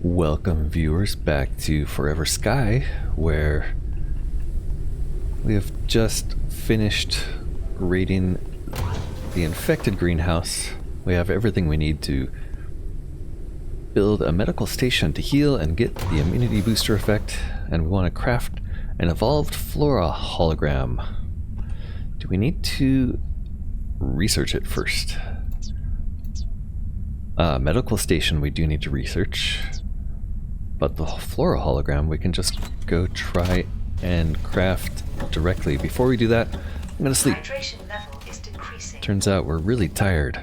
Welcome viewers back to Forever Sky, where we have just finished raiding the infected greenhouse. We have everything we need to build a medical station to heal and get the immunity booster effect, and we want to craft an evolved flora hologram. Do we need to research it first? Medical station we do need to research. But the flora hologram, we can just go try and craft directly. Before we do that, I'm gonna sleep. Hydration level is decreasing. Turns out we're really tired.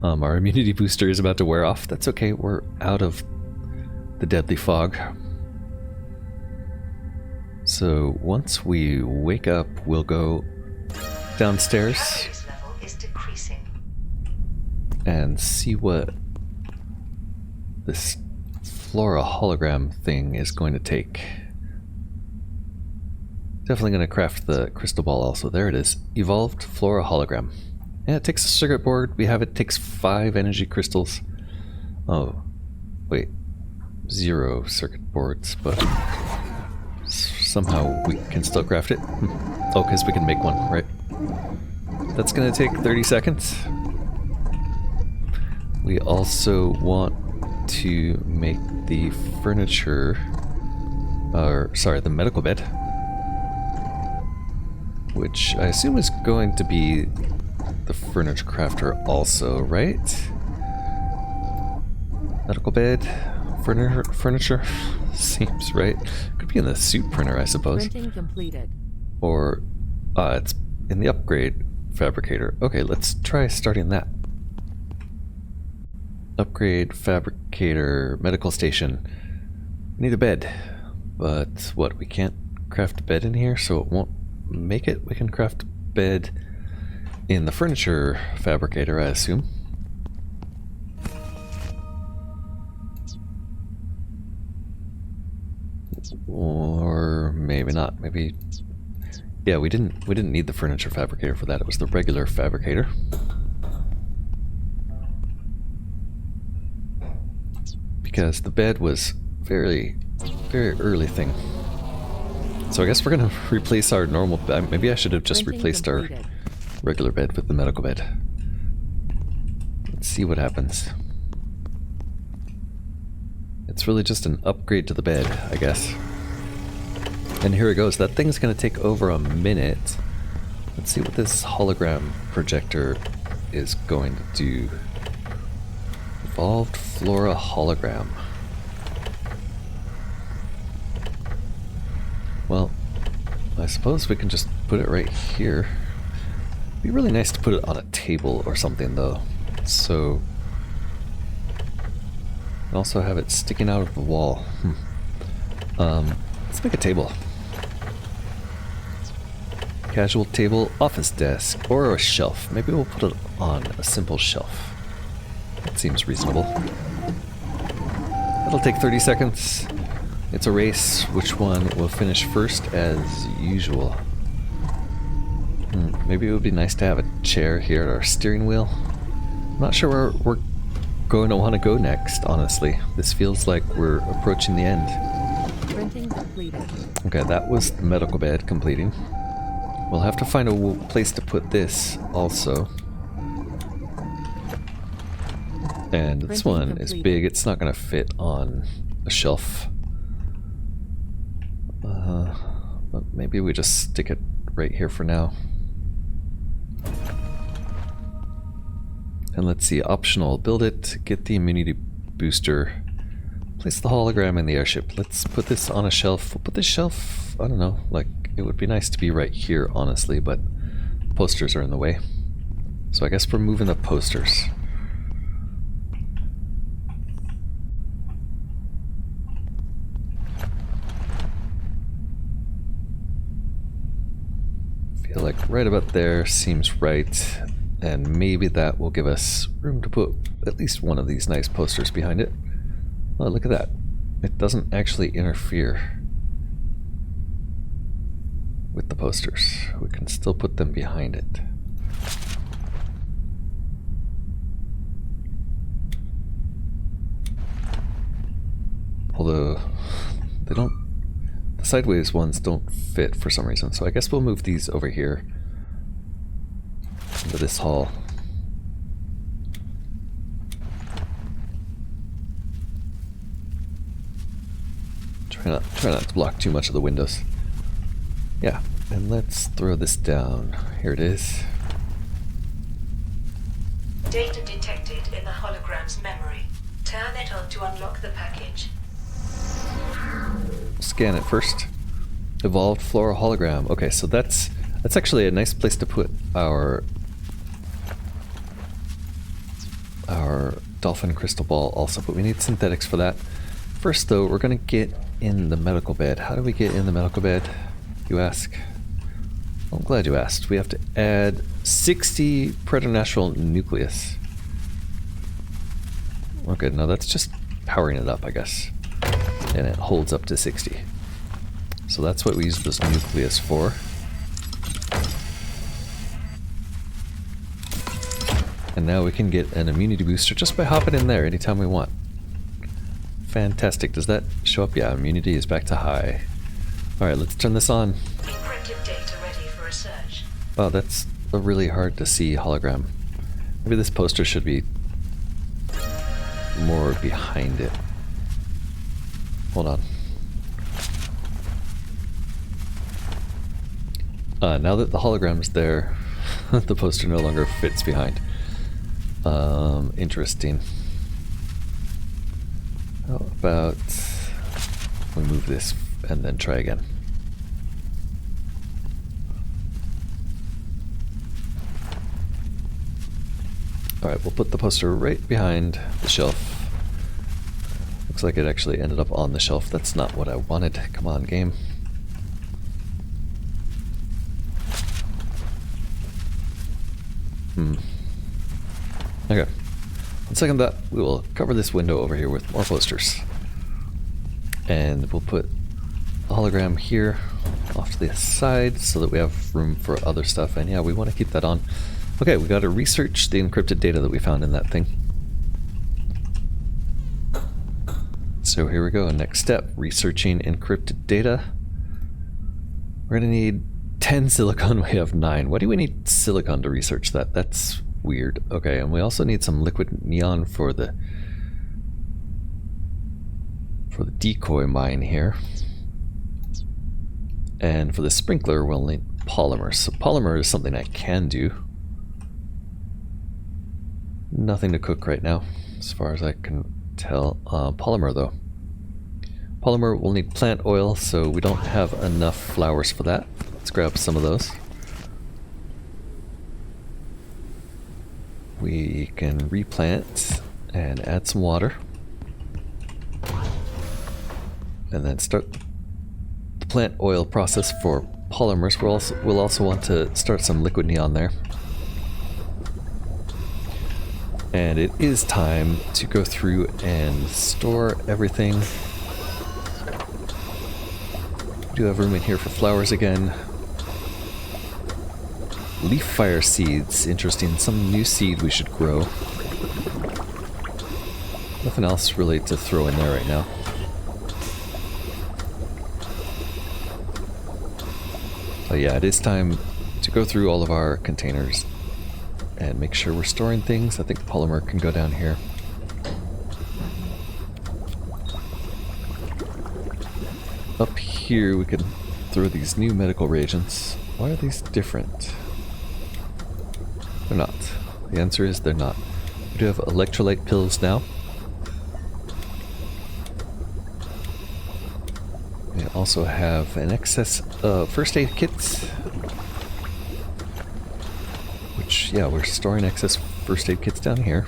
Our immunity booster is about to wear off. That's okay, we're out of the deadly fog. So once we wake up, we'll go downstairs Calories level is decreasing. and see what this flora hologram thing is going to take. Definitely going to craft the crystal ball also. There it is. Evolved flora hologram. Yeah, it takes a circuit board. We have it takes 5 energy crystals. Oh, wait. 0 circuit boards, but somehow we can still craft it. Oh, because we can make one, right? That's going to take 30 seconds. We also want to make the furniture, or sorry, the medical bed, which I assume is going to be the furniture crafter also, right? Medical bed, furniture, seems right. Could be in the suit printer, I suppose. Printing completed. Or, it's in the upgrade fabricator. Okay, let's try starting that. Upgrade fabricator medical station. We need a bed, but what, we can't craft a bed in here, so it won't make it. We can craft a bed in the furniture fabricator, I assume. Or maybe not. Maybe, yeah, we didn't need the furniture fabricator for that. It was the regular fabricator. Because the bed was very early thing. So I guess we're gonna replace our normal bed. Maybe I should have just Printing replaced completed. our regular bed with the medical bed. Let's see what happens. It's really just an upgrade to the bed, I guess. And here it goes. That thing's gonna take over a minute. Let's see what this hologram projector is going to do. Evolved flora hologram. Well, I suppose we can just put it right here. It'd be really nice to put it on a table or something though. So, and also have it sticking out of the wall. Let's make a table. Casual table, office desk, or a shelf. Maybe we'll put it on a simple shelf. That seems reasonable. That'll take 30 seconds. It's a race. Which one will finish first as usual? Maybe it would be nice to have a chair here at our steering wheel. I'm not sure where we're going to want to go next, honestly. This feels like we're approaching the end. Printing completed. Okay, that was the medical bed completing. We'll have to find a place to put this also. And this Printing one is completed. big, it's not going to fit on a shelf. But maybe we just stick it right here for now. And let's see, optional, build it, get the immunity booster, place the hologram in the airship. Let's put this on a shelf. We'll put this shelf, I don't know, like, it would be nice to be right here, honestly, but posters are in the way. So I guess we're moving the posters. Feel like right about there seems right, and maybe that will give us room to put at least one of these nice posters behind it. Oh, look at that. It doesn't actually interfere with the posters. We can still put them behind it. Although they don't, the sideways ones don't fit for some reason. So I guess we'll move these over here into this hall. Try not to block too much of the windows. Yeah, and let's throw this down. Here it is. Data detected in the hologram's memory. Turn it on to unlock the package. Scan it first. Evolved flora hologram. Okay, so that's actually a nice place to put our dolphin crystal ball also, but we need synthetics for that. First though, we're gonna get in the medical bed. How do we get in the medical bed, you ask? Well, I'm glad you asked. We have to add 60 preternatural nucleus. Okay, no, that's just powering it up, I guess. And it holds up to 60. So that's what we use this nucleus for. And now we can get an immunity booster just by hopping in there anytime we want. Fantastic. Does that show up? Yeah, immunity is back to high. Alright, let's turn this on. Encrypted data ready for research. Wow, that's a really hard to see hologram. Maybe this poster should be more behind it. Hold on. Now that the hologram's there, the poster no longer fits behind. Interesting. How about we move this and then try again? Alright, we'll put the poster right behind the shelf. Looks like it actually ended up on the shelf. That's not what I wanted. Come on, game. Okay. On second thought, we will cover this window over here with more posters. And we'll put a hologram here off to the side so that we have room for other stuff. And yeah, we want to keep that on. Okay, we got to research the encrypted data that we found in that thing. So here we go. Next step, researching encrypted data. We're going to need 10 silicon. We have 9. Why do we need silicon to research that? That's weird. Okay, and we also need some liquid neon for the decoy mine here. And for the sprinkler, we'll need polymer. So polymer is something I can do. Nothing to cook right now, as far as I can tell. Polymer, though. Polymer will need plant oil, so we don't have enough flowers for that. Let's grab some of those. We can replant and add some water. And then start the plant oil process for polymers. We'll also want to start some liquid neon there. And it is time to go through and store everything. We do have room in here for flowers again. Leaf fire seeds, interesting. Some new seed we should grow. Nothing else really to throw in there right now. But yeah, it is time to go through all of our containers and make sure we're storing things. I think polymer can go down here. Up here we can throw these new medical reagents. Why are these different? They're not. The answer is they're not. We do have electrolyte pills now. We also have an excess of first aid kits. Which, yeah, we're storing excess first aid kits down here.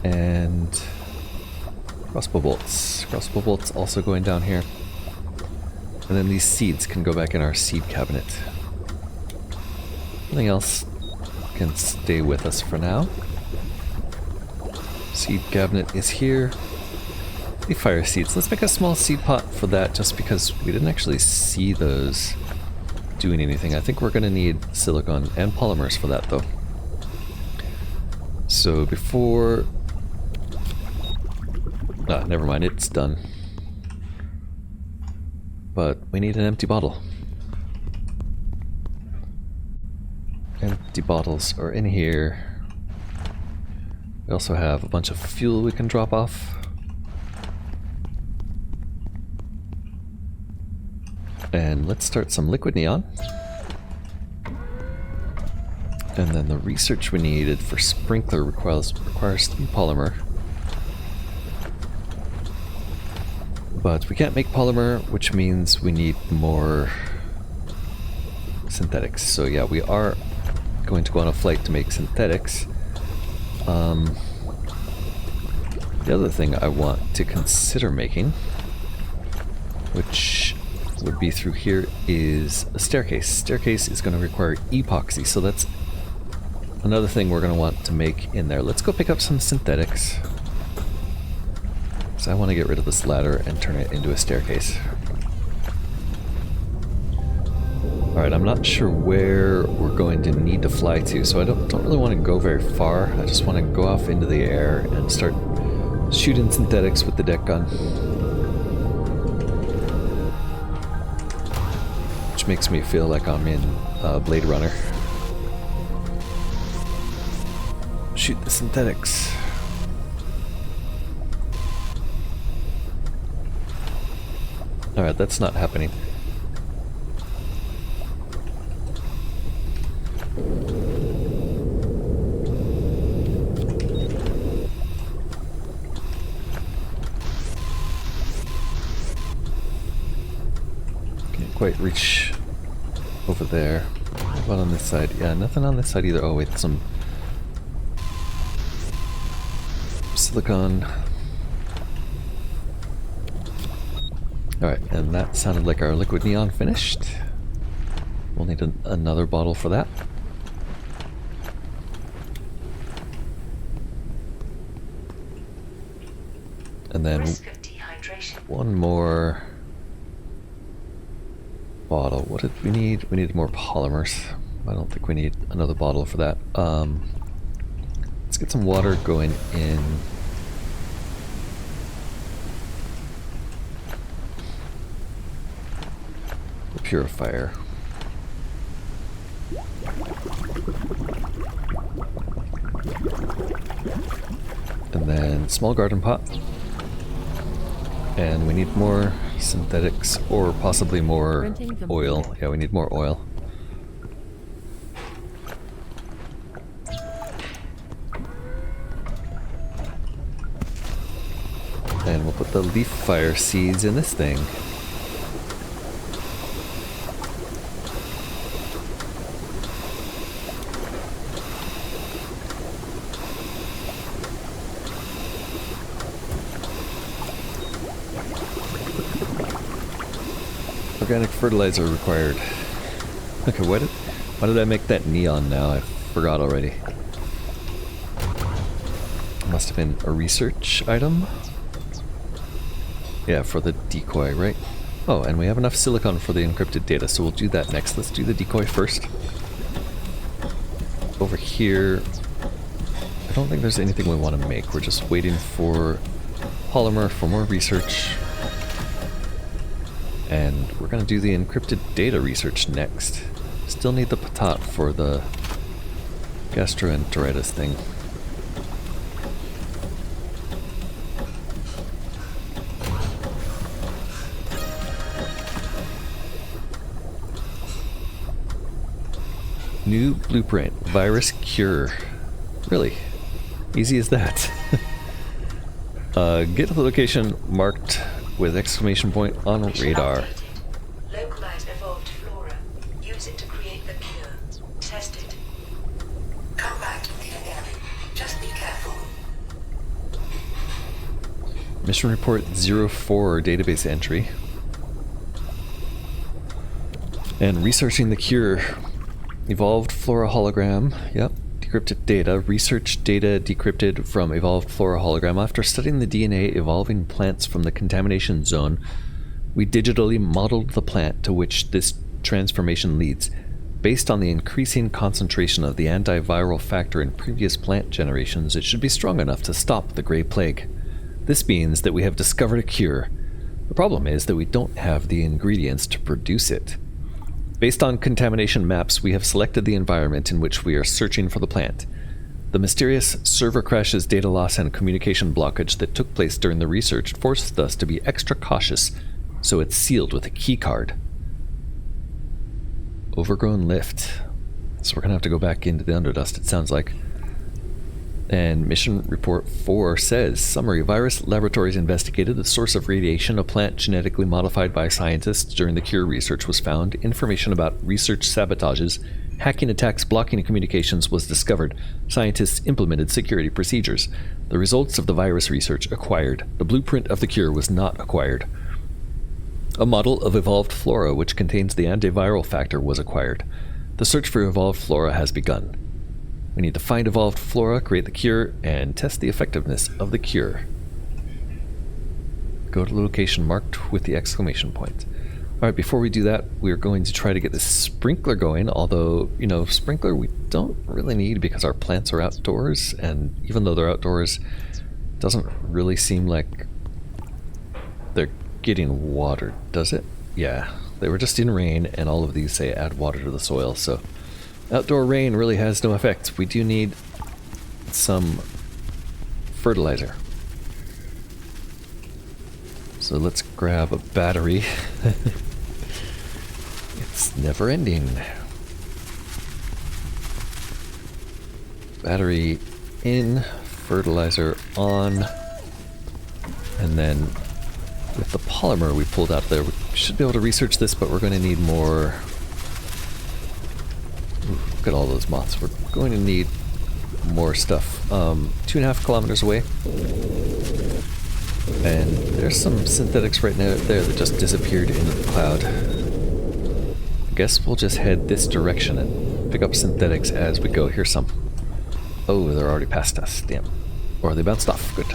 And crossbow bolts. Crossbow bolts also going down here. And then these seeds can go back in our seed cabinet. Nothing else can stay with us for now. Seed cabinet is here. The fire seeds. Let's make a small seed pot for that just because we didn't actually see those doing anything. I think we're going to need silicon and polymers for that though. Ah, never mind, it's done. But we need an empty bottle. Empty bottles are in here. We also have a bunch of fuel we can drop off. And let's start some liquid neon. And then the research we needed for sprinkler requires 3 polymer. But we can't make polymer, which means we need more synthetics. So yeah, we are going to go on a flight to make synthetics. The other thing I want to consider making, which would be through here, is a staircase. Staircase is going to require epoxy, so that's another thing we're going to want to make in there. Let's go pick up some synthetics. So I want to get rid of this ladder and turn it into a staircase. Alright, I'm not sure where we're going to need to fly to, so I don't really want to go very far. I just want to go off into the air and start shooting synthetics with the deck gun. Which makes me feel like I'm in Blade Runner. Shoot the synthetics. Alright, that's not happening. Can't quite reach over there. What about on this side? Yeah, nothing on this side either. Oh wait, some silicon. Alright, and that sounded like our liquid neon finished. We'll need another bottle for that. And then one more bottle. What did we need? We needed more polymers. I don't think we need another bottle for that. Let's get some water going in. The purifier. And then small garden pot. And we need more synthetics, or possibly more oil. Yeah, we need more oil. And we'll put the leaf fire seeds in this thing. Organic fertilizer required. Okay, why did I make that neon now? I forgot already. Must have been a research item. Yeah, for the decoy, right? Oh, and we have enough silicon for the encrypted data, so we'll do that next. Let's do the decoy first. Over here, I don't think there's anything we want to make. We're just waiting for polymer for more research. And we're going to do the encrypted data research next. Still need the patat for the gastroenteritis thing. New blueprint, virus cure. Really? Easy as that. Get to the location marked with exclamation point on radar. Localize evolved flora. Use it to create the cure. Test it. Come back to the area. Just be careful. Mission report 04 database entry. And researching the cure. Evolved flora hologram. Yep. Decrypted data. Research data decrypted from evolved flora hologram. After studying the DNA evolving plants from the contamination zone, we digitally modeled the plant to which this transformation leads. Based on the increasing concentration of the antiviral factor in previous plant generations, it should be strong enough to stop the Grey Plague. This means that we have discovered a cure. The problem is that we don't have the ingredients to produce it. Based on contamination maps, we have selected the environment in which we are searching for the plant. The mysterious server crashes, data loss, and communication blockage that took place during the research forced us to be extra cautious, so it's sealed with a key card. Overgrown Lift. So we're going to have to go back into the Underdust, it sounds like. And mission report 4 says, summary, virus laboratories investigated the source of radiation. A plant genetically modified by scientists during the cure research was found. Information about research sabotages, hacking attacks, blocking communications was discovered. Scientists implemented security procedures. The results of the virus research acquired. The blueprint of the cure was not acquired. A model of evolved flora which contains the antiviral factor was acquired. The search for evolved flora has begun. We need to find evolved flora, create the cure, and test the effectiveness of the cure. Go to the location marked with the exclamation point. Alright, before we do that, we're going to try to get the sprinkler going, although, you know, sprinkler we don't really need because our plants are outdoors, and even though they're outdoors, it doesn't really seem like they're getting water, does it? Yeah, they were just in rain, and all of these say add water to the soil, so outdoor rain really has no effect. We do need some fertilizer. So let's grab a battery. It's never ending. Battery in, fertilizer on, and then with the polymer we pulled out there, we should be able to research this, but we're going to need more. Look at all those moths. We're going to need more stuff. 2.5 kilometers away. And there's some synthetics right now there that just disappeared into the cloud. I guess we'll just head this direction and pick up synthetics as we go. Here's some. Oh, they're already past us. Damn. Or they bounced off. Good.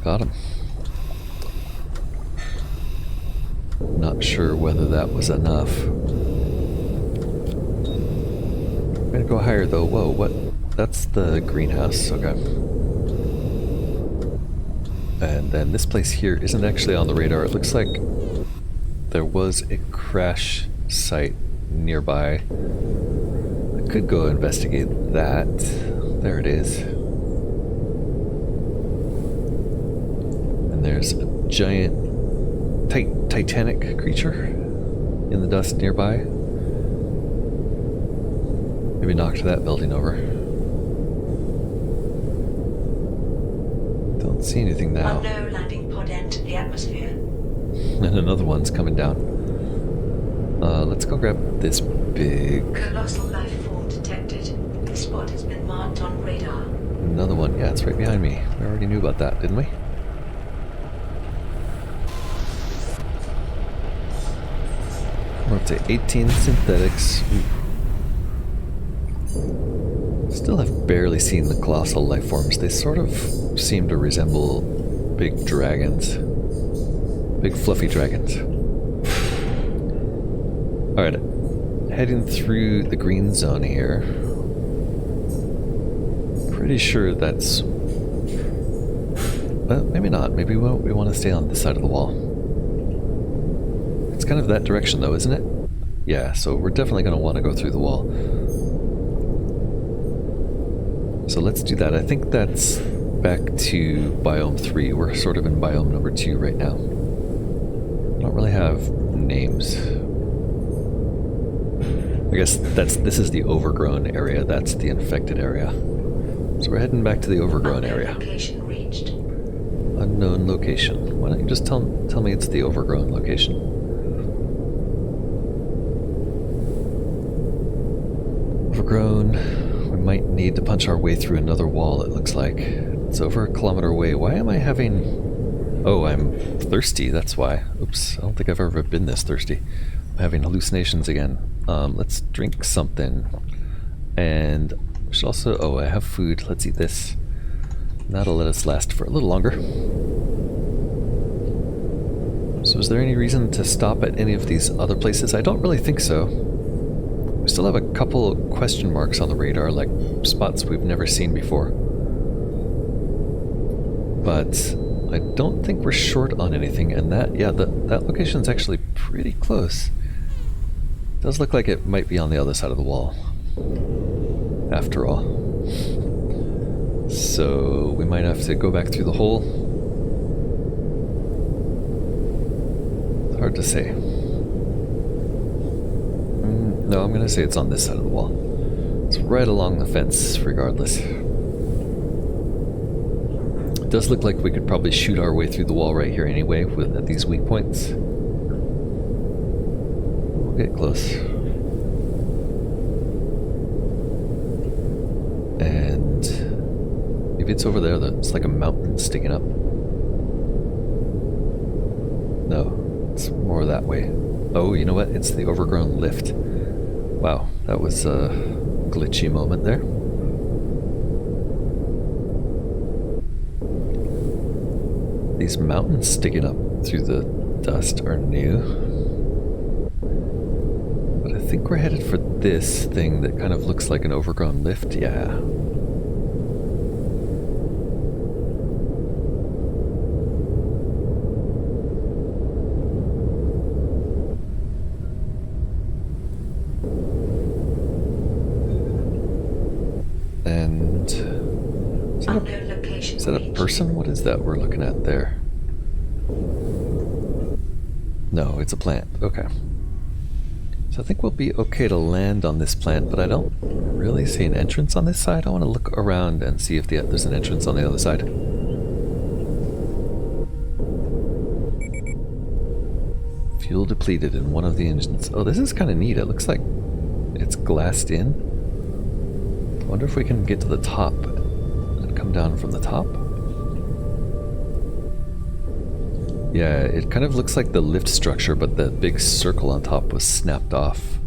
Got them. Not sure whether that was enough. I'm gonna go higher though. Whoa, what? That's the greenhouse. Okay. And then this place here isn't actually on the radar. It looks like there was a crash site nearby. I could go investigate that. There it is. And there's a giant Titanic creature in the dust nearby. Maybe knocked that building over. Don't see anything now. Unknown landing pod entered the atmosphere. And another one's coming down. Let's go grab this big... Colossal life form detected. The spot has been marked on radar. Another one. Yeah, it's right behind me. We already knew about that, didn't we? We're up to 18 synthetics. Still have barely seen the colossal life forms. They sort of seem to resemble big dragons. Big fluffy dragons. Alright, heading through the green zone here. Pretty sure that's... Well, maybe not. Maybe we want to stay on this side of the wall. It's kind of that direction though, isn't it? Yeah, so we're definitely going to want to go through the wall. So let's do that. I think that's back to biome 3. We're sort of in biome number 2 right now. I don't really have names. I guess this is the overgrown area. That's the infected area. So we're heading back to the overgrown area. Location reached. Unknown location. Why don't you just tell me it's the overgrown location? Overgrown. We might need to punch our way through another wall, it looks like. It's over 1 kilometer away. Why am I having... Oh, I'm thirsty, that's why. Oops, I don't think I've ever been this thirsty. I'm having hallucinations again. Let's drink something. And we should also... Oh, I have food. Let's eat this. That'll let us last for a little longer. So is there any reason to stop at any of these other places? I don't really think so. We still have a couple question marks on the radar, like spots we've never seen before. But I don't think we're short on anything, and that location's actually pretty close. Does look like it might be on the other side of the wall, after all. So we might have to go back through the hole. It's hard to say. No, I'm gonna say it's on this side of the wall. It's right along the fence, regardless. It does look like we could probably shoot our way through the wall right here anyway, at these weak points. We'll get close. And maybe it's over there. It's like a mountain sticking up. No, it's more that way. Oh, you know what? It's the Overgrown Lift. Wow, that was a glitchy moment there. These mountains sticking up through the dust are new. But I think we're headed for this thing that kind of looks like an overgrown lift, yeah. And is that a person? What is that we're looking at there? No, it's a plant. Okay. So I think we'll be okay to land on this plant, but I don't really see an entrance on this side. I want to look around and see if there's an entrance on the other side. Fuel depleted in one of the engines. Oh, this is kind of neat. It looks like it's glassed in. I wonder if we can get to the top and come down from the top. Yeah, it kind of looks like the lift structure, but the big circle on top was snapped off.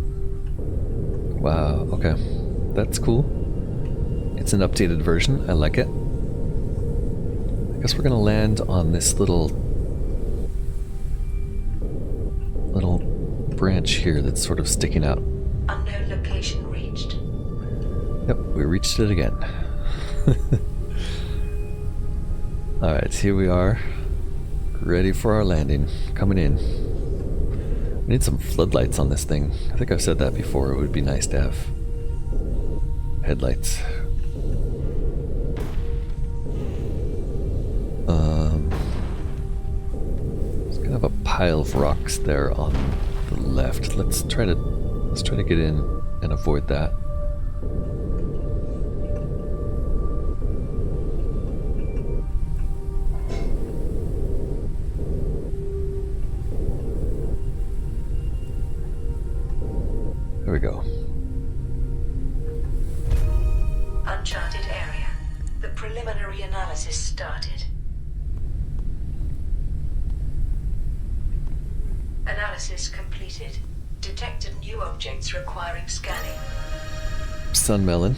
Wow, okay. That's cool. It's an updated version. I like it. I guess we're gonna land on this little branch here that's sort of sticking out. Unknown location reached. Yep, we reached it again. Alright, here we are. Ready for our landing. Coming in. We need some floodlights on this thing. I think I've said that before. It would be nice to have headlights. There's kind of a pile of rocks there on the left. Let's try to get in and avoid that. There we go. Uncharted area. The preliminary analysis started. Analysis completed. Detected new objects requiring scanning. Sunmelon.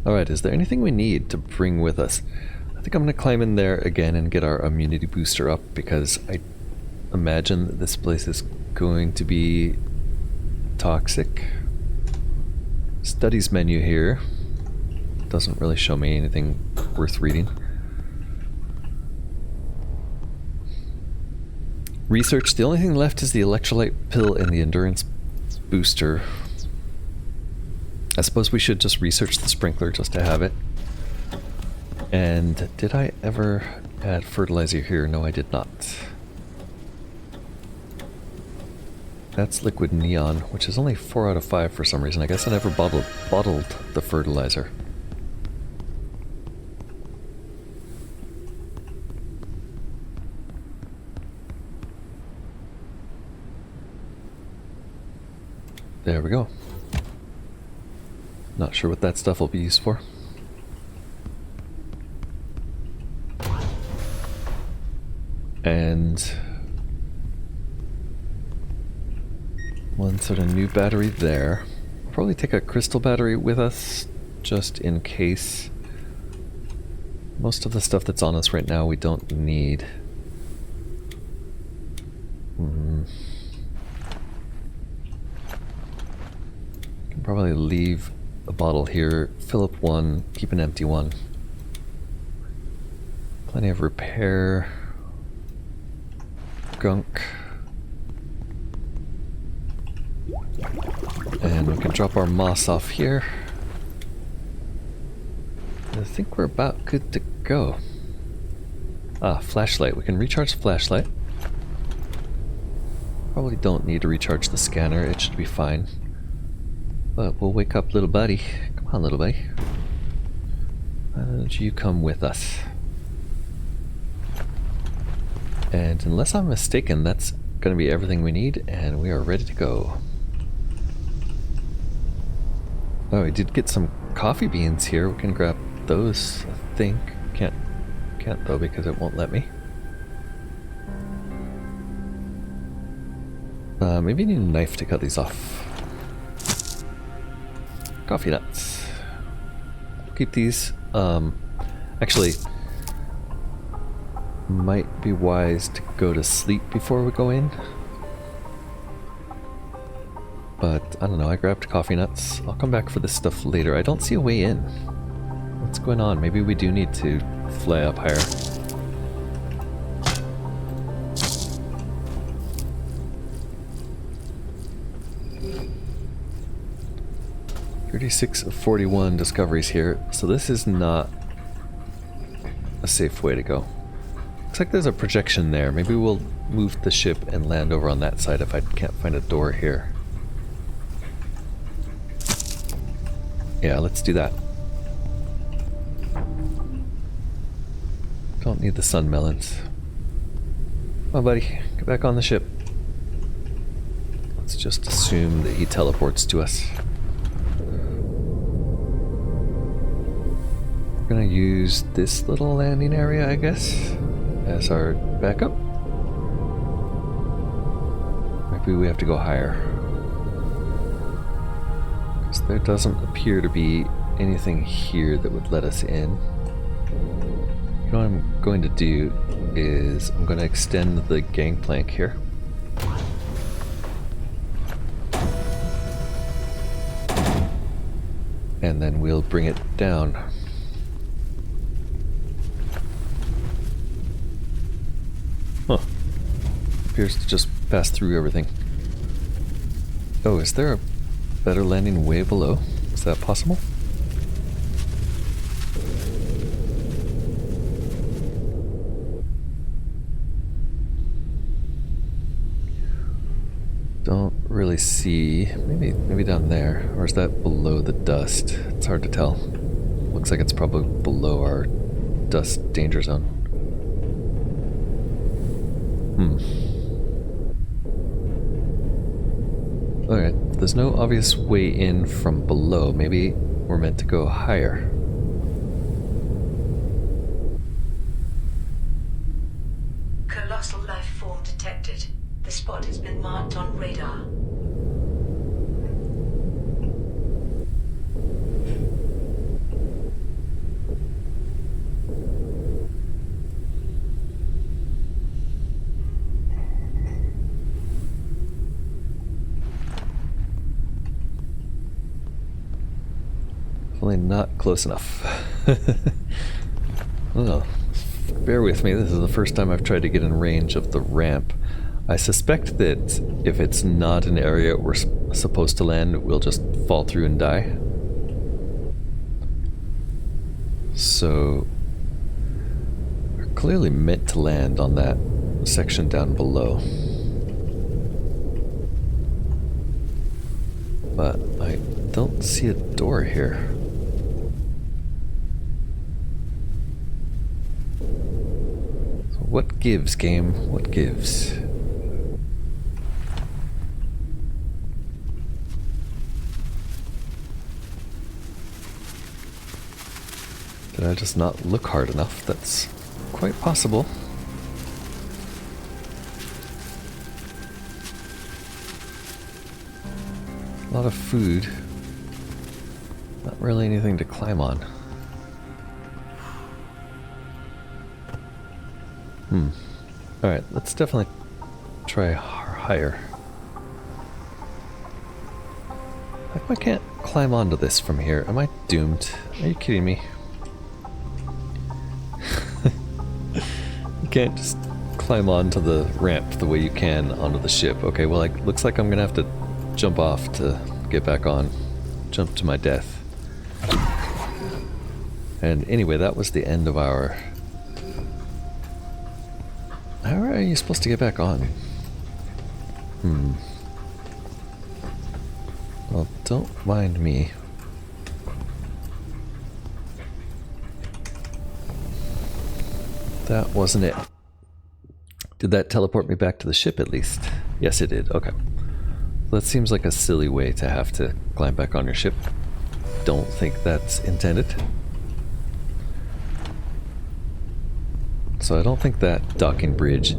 Alright, is there anything we need to bring with us? I think I'm going to climb in there again and get our immunity booster up, because I imagine that this place is going to be toxic. Studies menu here. Doesn't really show me anything worth reading. Research. The only thing left is the electrolyte pill and the endurance booster. I suppose we should just research the sprinkler just to have it. And did I ever add fertilizer here? No, I did not. That's liquid neon, which is only 4 out of 5 for some reason. I guess I never bottled the fertilizer. There we go. Not sure what that stuff will be used for. And one sort of new battery there. Probably take a crystal battery with us, just in case. Most of the stuff that's on us right now we don't need. Can probably leave a bottle here, fill up one, keep an empty one. Plenty of repair gunk. And we can drop our moss off here. I think we're about good to go. Ah, flashlight. We can recharge the flashlight. Probably don't need to recharge the scanner. It should be fine. But we'll wake up little buddy. Come on, little buddy. Why don't you come with us? And unless I'm mistaken, that's going to be everything we need, and we are ready to go. Oh, we did get some coffee beans here. We can grab those, I think. Can't though because it won't let me. Maybe need a knife to cut these off. Coffee nuts. Keep these. Actually, might be wise to go to sleep before we go in. But I don't know, I grabbed coffee nuts. I'll come back for this stuff later. I don't see a way in. What's going on? Maybe we do need to fly up higher. "36 of 41 discoveries here, so this is not a safe way to go. Looks like there's a projection there. Maybe we'll move the ship and land over on that side if I can't find a door here. Yeah, let's do that. Don't need the sun melons. Come on, buddy. Get back on the ship. Let's just assume that he teleports to us. We're gonna use this little landing area, I guess, as our backup. Maybe we have to go higher. Because there doesn't appear to be anything here that would let us in. You know what I'm going to do is I'm going to extend the gangplank here. And then we'll bring it down. Huh. Appears to just pass through everything. Oh, is there a better landing way below? Is that possible? Don't really see. Maybe down there. Or is that below the dust? It's hard to tell. Looks like it's probably below our dust danger zone. Alright, there's no obvious way in from below. Maybe we're meant to go higher. Colossal life form detected. The spot has been marked on radar. Definitely not close enough. Oh, bear with me. This is the first time I've tried to get in range of the ramp. I suspect that if it's not an area we're supposed to land, we'll just fall through and die. So, we're clearly meant to land on that section down below. But I don't see a door here. So what gives, game? What gives? Did I just not look hard enough? That's quite possible. A lot of food. Not really anything to climb on. Alright, let's definitely try higher. How come I can't climb onto this from here? Am I doomed? Are you kidding me? can't just climb onto the ramp the way you can onto the ship. Okay, well, looks like I'm gonna have to jump off to get back on. Jump to my death. And anyway, that was the end of our... How are you supposed to get back on? Well, don't mind me. That wasn't it. Did that teleport me back to the ship at least? Yes, it did. Okay. That seems like a silly way to have to climb back on your ship. Don't think that's intended. So I don't think that docking bridge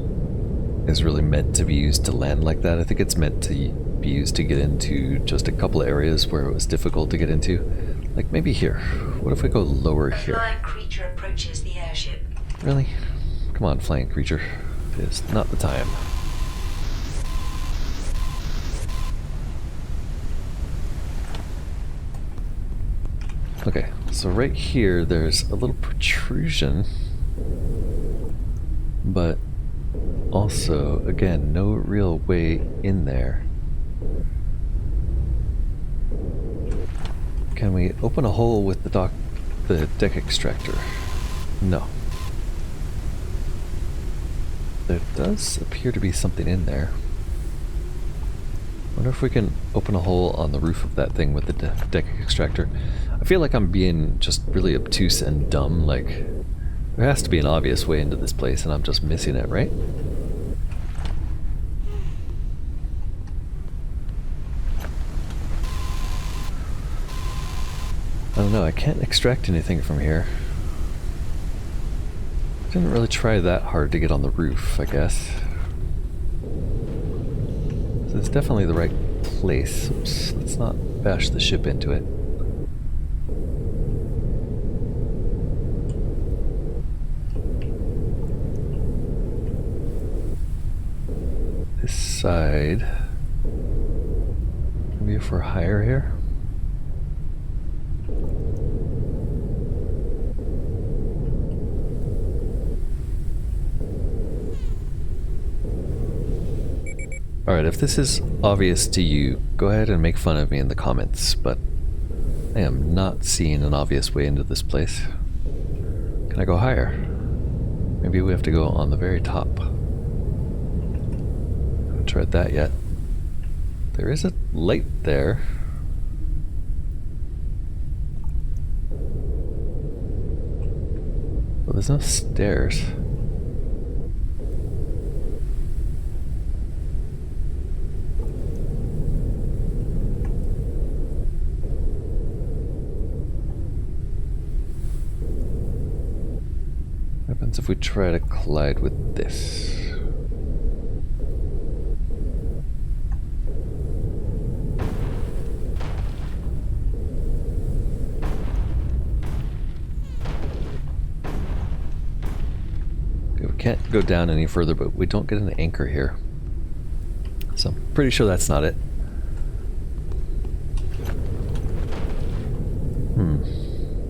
is really meant to be used to land like that. I think it's meant to be used to get into just a couple of areas where it was difficult to get into. Like maybe here. What if we go lower here? A flying creature approaches the airship. Really? Come on, flying creature. It's not the time. Okay, so right here there's a little protrusion, but also, again, no real way in there. Can we open a hole with the deck extractor? No. There does appear to be something in there. Wonder if we can open a hole on the roof of that thing with the deck extractor. I feel like I'm being just really obtuse and dumb, like there has to be an obvious way into this place and I'm just missing it, right? I don't know, I can't extract anything from here. Didn't really try that hard to get on the roof, I guess. So it's definitely the right place. Oops, let's not bash the ship into it. This side. Maybe if we're higher here. Alright, if this is obvious to you, go ahead and make fun of me in the comments, but I am not seeing an obvious way into this place. Can I go higher? Maybe we have to go on the very top. Haven't tried that yet. There is a light there. Well, there's no stairs. What happens if we try to collide with this? Okay, we can't go down any further, but we don't get an anchor here. So I'm pretty sure that's not it.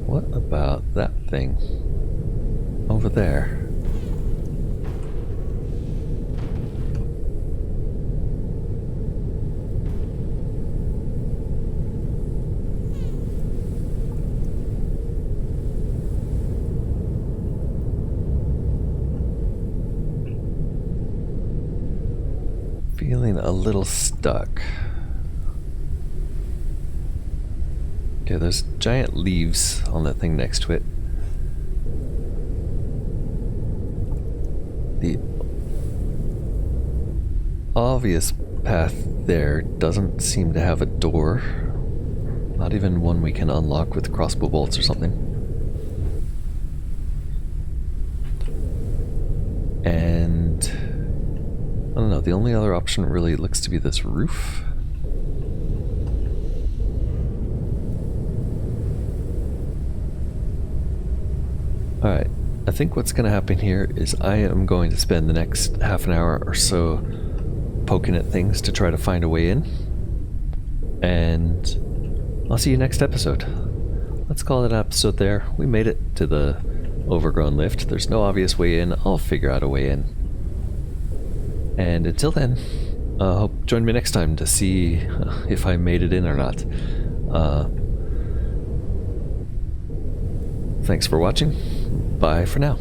What about that thing? Over there. Feeling a little stuck. Okay, there's giant leaves on that thing next to it. The obvious path there doesn't seem to have a door. Not even one we can unlock with crossbow bolts or something. And I don't know, the only other option really looks to be this roof. Alright. I think what's going to happen here is I am going to spend the next half an hour or so poking at things to try to find a way in. And I'll see you next episode. Let's call it an episode there. We made it to the Overgrown Lift. There's no obvious way in. I'll figure out a way in. And until then, hope join me next time to see if I made it in or not. Thanks for watching. Bye for now.